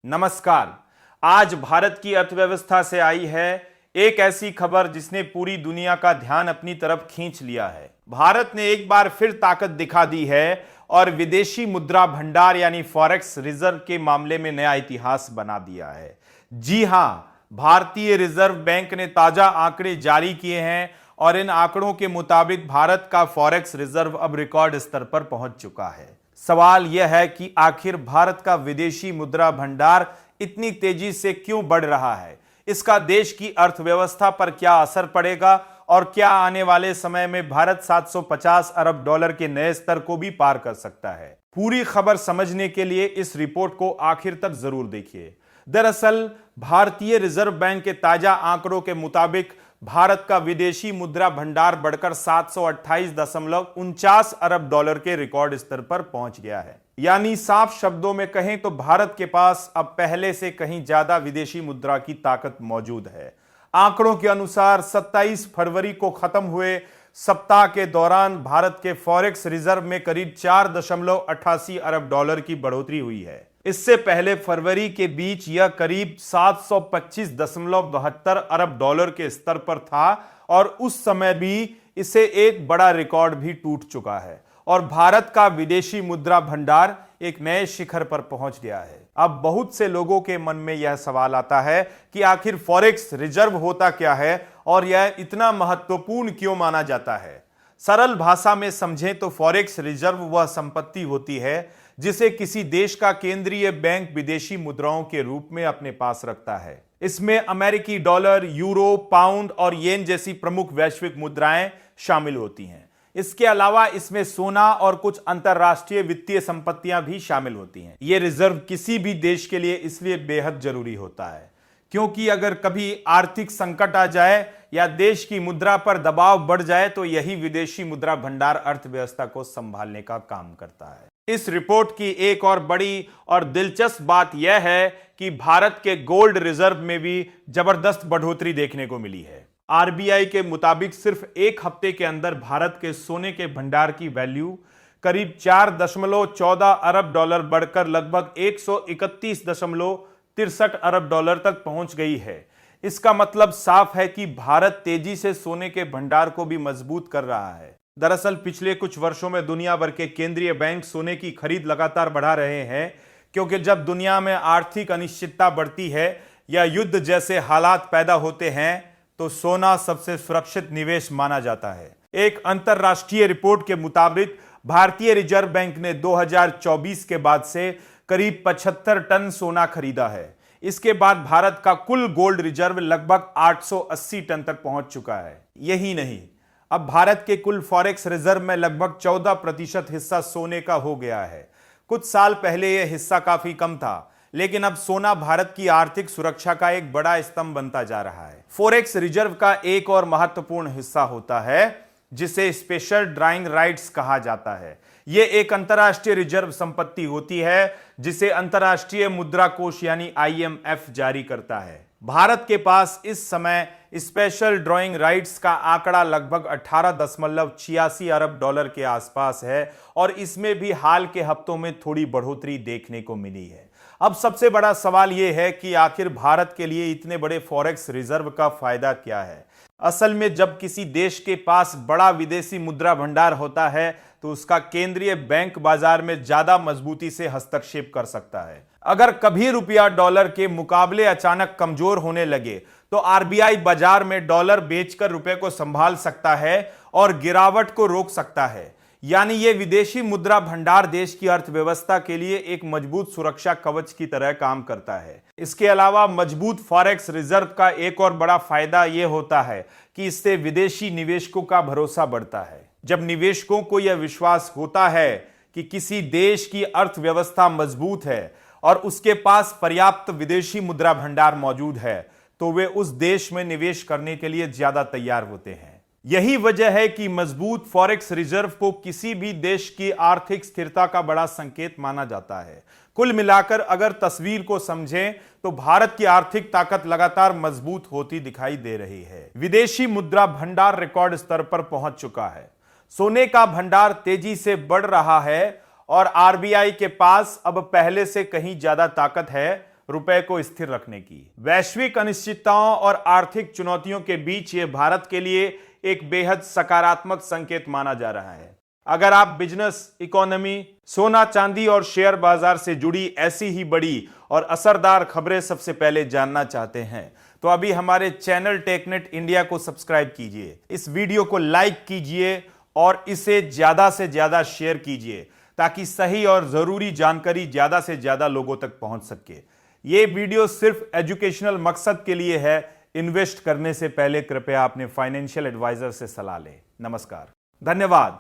नमस्कार। आज भारत की अर्थव्यवस्था से आई है एक ऐसी खबर जिसने पूरी दुनिया का ध्यान अपनी तरफ खींच लिया है। भारत ने एक बार फिर ताकत दिखा दी है और विदेशी मुद्रा भंडार यानी फॉरेक्स रिजर्व के मामले में नया इतिहास बना दिया है। जी हां, भारतीय रिजर्व बैंक ने ताजा आंकड़े जारी किए हैं और इन आंकड़ों के मुताबिक भारत का फॉरेक्स रिजर्व अब रिकॉर्ड स्तर पर पहुंच चुका है। सवाल यह है कि आखिर भारत का विदेशी मुद्रा भंडार इतनी तेजी से क्यों बढ़ रहा है, इसका देश की अर्थव्यवस्था पर क्या असर पड़ेगा और क्या आने वाले समय में भारत 750 अरब डॉलर के नए स्तर को भी पार कर सकता है। पूरी खबर समझने के लिए इस रिपोर्ट को आखिर तक जरूर देखिए। दरअसल भारतीय रिजर्व बैंक के ताजा आंकड़ों के मुताबिक भारत का विदेशी मुद्रा भंडार बढ़कर 728.49 अरब डॉलर के रिकॉर्ड स्तर पर पहुंच गया है। यानी साफ शब्दों में कहें तो भारत के पास अब पहले से कहीं ज्यादा विदेशी मुद्रा की ताकत मौजूद है। आंकड़ों के अनुसार 27 फरवरी को खत्म हुए सप्ताह के दौरान भारत के फॉरेक्स रिजर्व में करीब 4.88 अरब डॉलर की बढ़ोतरी हुई है। इससे पहले फरवरी के बीच यह करीब 725.72 अरब डॉलर के स्तर पर था और उस समय भी इसे एक बड़ा रिकॉर्ड भी टूट चुका है और भारत का विदेशी मुद्रा भंडार एक नए शिखर पर पहुंच गया है। अब बहुत से लोगों के मन में यह सवाल आता है कि आखिर फॉरेक्स रिजर्व होता क्या है और यह इतना महत्वपूर्ण क्यों माना जाता है। सरल भाषा में समझें तो फॉरेक्स रिजर्व वह संपत्ति होती है जिसे किसी देश का केंद्रीय बैंक विदेशी मुद्राओं के रूप में अपने पास रखता है। इसमें अमेरिकी डॉलर, यूरो, पाउंड और येन जैसी प्रमुख वैश्विक मुद्राएं शामिल होती हैं। इसके अलावा इसमें सोना और कुछ अंतरराष्ट्रीय वित्तीय संपत्तियां भी शामिल होती हैं। यह रिजर्व किसी भी देश के लिए इसलिए बेहद जरूरी होता है क्योंकि अगर कभी आर्थिक संकट आ जाए या देश की मुद्रा पर दबाव बढ़ जाए तो यही विदेशी मुद्रा भंडार अर्थव्यवस्था को संभालने का काम करता है। इस रिपोर्ट की एक और बड़ी और दिलचस्प बात यह है कि भारत के गोल्ड रिजर्व में भी जबरदस्त बढ़ोतरी देखने को मिली है। आरबीआई के मुताबिक सिर्फ एक हफ्ते के अंदर भारत के सोने के भंडार की वैल्यू करीब 4.14 अरब डॉलर बढ़कर लगभग 131.63 अरब डॉलर तक पहुंच गई है। इसका मतलब साफ है कि भारत तेजी से सोने के भंडार को भी मजबूत कर रहा है। दरअसल पिछले कुछ वर्षों में दुनिया भर के केंद्रीय बैंक सोने की खरीद लगातार बढ़ा रहे हैं क्योंकि जब दुनिया में आर्थिक अनिश्चितता बढ़ती है या युद्ध जैसे हालात पैदा होते हैं तो सोना सबसे सुरक्षित निवेश माना जाता है। एक अंतरराष्ट्रीय रिपोर्ट के मुताबिक भारतीय रिजर्व बैंक ने 2024 के बाद से करीब 75 टन सोना खरीदा है। इसके बाद भारत का कुल गोल्ड रिजर्व लगभग 880 टन तक पहुंच चुका है। यही नहीं, अब भारत के कुल फॉरेक्स रिजर्व में लगभग 14% हिस्सा सोने का हो गया है। कुछ साल पहले यह हिस्सा काफी कम था, लेकिन अब सोना भारत की आर्थिक सुरक्षा का एक बड़ा स्तंभ बनता जा रहा है। फॉरेक्स रिजर्व का एक और महत्वपूर्ण हिस्सा होता है जिसे स्पेशल ड्राइंग राइट्स कहा जाता है। यह एक अंतर्राष्ट्रीय रिजर्व संपत्ति होती है जिसे अंतर्राष्ट्रीय मुद्रा कोष यानी IMF जारी करता है। भारत के पास इस समय स्पेशल ड्राइंग राइट्स का आंकड़ा लगभग 18.86 अरब डॉलर के आसपास है और इसमें भी हाल के हफ्तों में थोड़ी बढ़ोतरी देखने को मिली है। अब सबसे बड़ा सवाल यह है कि आखिर भारत के लिए इतने बड़े फॉरेक्स रिजर्व का फायदा क्या है। असल में जब किसी देश के पास बड़ा विदेशी मुद्रा भंडार होता है तो उसका केंद्रीय बैंक बाजार में ज्यादा मजबूती से हस्तक्षेप कर सकता है। अगर कभी रुपया डॉलर के मुकाबले अचानक कमजोर होने लगे तो आरबीआई बाजार में डॉलर बेचकर रुपए को संभाल सकता है और गिरावट को रोक सकता है। यानी यह विदेशी मुद्रा भंडार देश की अर्थव्यवस्था के लिए एक मजबूत सुरक्षा कवच की तरह काम करता है। इसके अलावा मजबूत फॉरेक्स रिजर्व का एक और बड़ा फायदा यह होता है कि इससे विदेशी निवेशकों का भरोसा बढ़ता है। जब निवेशकों को यह विश्वास होता है कि किसी देश की अर्थव्यवस्था मजबूत है और उसके पास पर्याप्त विदेशी मुद्रा भंडार मौजूद है तो वे उस देश में निवेश करने के लिए ज्यादा तैयार होते हैं। यही वजह है कि मजबूत फॉरेक्स रिजर्व को किसी भी देश की आर्थिक स्थिरता का बड़ा संकेत माना जाता है। कुल मिलाकर अगर तस्वीर को समझें तो भारत की आर्थिक ताकत लगातार मजबूत होती दिखाई दे रही है। विदेशी मुद्रा भंडार रिकॉर्ड स्तर पर पहुंच चुका है। सोने का भंडार तेजी से बढ़ रहा है और आरबीआई के पास अब पहले से कहीं ज्यादा ताकत है। रुपए को स्थिर रखने की। वैश्विक अनिश्चितताओं और आर्थिक चुनौतियों के बीच यह भारत के लिए एक बेहद सकारात्मक संकेत माना जा रहा है। अगर आप बिजनेस, इकोनॉमी, सोना चांदी और शेयर बाजार से जुड़ी ऐसी ही बड़ी और असरदार खबरें सबसे पहले जानना चाहते हैं तो अभी हमारे चैनल टेकनेट इंडिया को सब्सक्राइब कीजिए, इस वीडियो को लाइक कीजिए और इसे ज्यादा से ज्यादा शेयर कीजिए ताकि सही और जरूरी जानकारी ज्यादा से ज्यादा लोगों तक पहुंच सके। यह वीडियो सिर्फ एजुकेशनल मकसद के लिए है। इन्वेस्ट करने से पहले कृपया अपने फाइनेंशियल एडवाइजर से सलाह लें। नमस्कार, धन्यवाद।